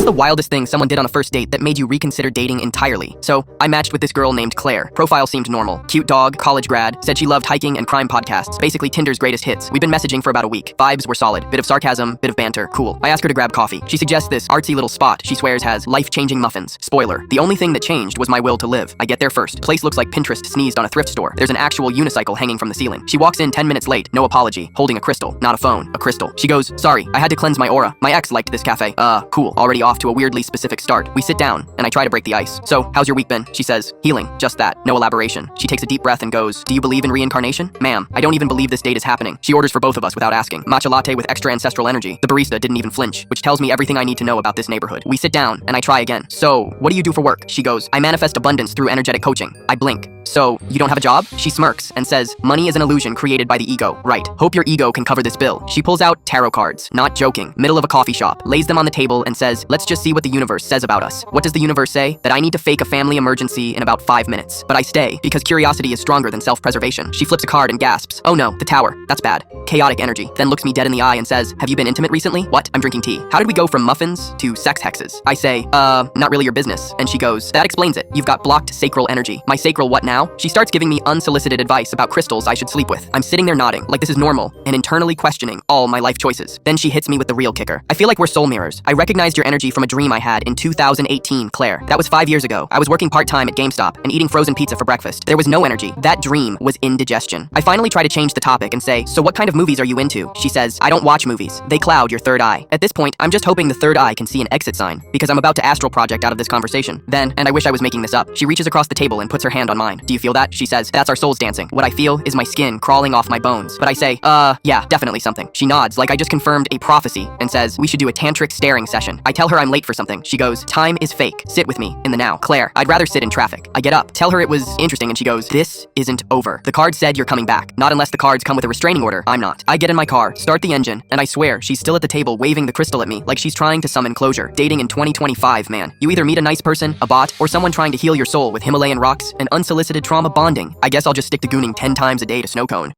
What's the wildest thing someone did on a first date that made you reconsider dating entirely? So, I matched with this girl named Claire. Profile seemed normal. Cute dog, college grad, said she loved hiking and crime podcasts, basically Tinder's greatest hits. We've been messaging for about a week. Vibes were solid. Bit of sarcasm, bit of banter. Cool. I asked her to grab coffee. She suggests this artsy little spot she swears has life-changing muffins. Spoiler, the only thing that changed was my will to live. I get there first. Place looks like Pinterest sneezed on a thrift store. There's an actual unicycle hanging from the ceiling. She walks in 10 minutes late, no apology, holding a crystal, not a phone, a crystal. She goes, sorry, I had to cleanse my aura. My ex liked this cafe. Cool. Already off to a weirdly specific start. We sit down, and I try to break the ice. So, how's your week been? She says, healing. Just that. No elaboration. She takes a deep breath and goes, do you believe in reincarnation? Ma'am, I don't even believe this date is happening. She orders for both of us without asking. Matcha latte with extra ancestral energy. The barista didn't even flinch, which tells me everything I need to know about this neighborhood. We sit down, and I try again. So, what do you do for work? She goes, I manifest abundance through energetic coaching. I blink. So, you don't have a job? She smirks and says, money is an illusion created by the ego. Right. Hope your ego can cover this bill. She pulls out tarot cards, not joking, middle of a coffee shop, lays them on the table and says, let's just see what the universe says about us. What does the universe say? That I need to fake a family emergency in about 5 minutes. But I stay, because curiosity is stronger than self-preservation. She flips a card and gasps, oh no, the tower. That's bad. Chaotic energy. Then looks me dead in the eye and says, have you been intimate recently? What? I'm drinking tea. How did we go from muffins to sex hexes? I say, not really your business. And she goes, that explains it. You've got blocked sacral energy. My sacral what now? She starts giving me unsolicited advice about crystals I should sleep with. I'm sitting there nodding, like this is normal, and internally questioning all my life choices. Then she hits me with the real kicker. I feel like we're soul mirrors. I recognized your energy from a dream I had in 2018, Claire. That was 5 years ago. I was working part-time at GameStop and eating frozen pizza for breakfast. There was no energy. That dream was indigestion. I finally try to change the topic and say, so what kind of movies are you into? She says, I don't watch movies. They cloud your third eye. At this point, I'm just hoping the third eye can see an exit sign, because I'm about to astral project out of this conversation. Then, and I wish I was making this up, she reaches across the table and puts her hand on mine. Do you feel that? She says, that's our souls dancing. What I feel is my skin crawling off my bones. But I say, yeah, definitely something. She nods like I just confirmed a prophecy and says, we should do a tantric staring session. I tell her I'm late for something. She goes, time is fake. Sit with me in the now. Claire, I'd rather sit in traffic. I get up, tell her it was interesting, and she goes, this isn't over. The card said you're coming back. Not unless the cards come with a restraining order. I'm not. I get in my car, start the engine, and I swear she's still at the table waving the crystal at me like she's trying to summon closure. Dating in 2025, man. You either meet a nice person, a bot, or someone trying to heal your soul with Himalayan rocks and unsolicited trauma bonding. I guess I'll just stick to gooning 10 times a day to Snowcone.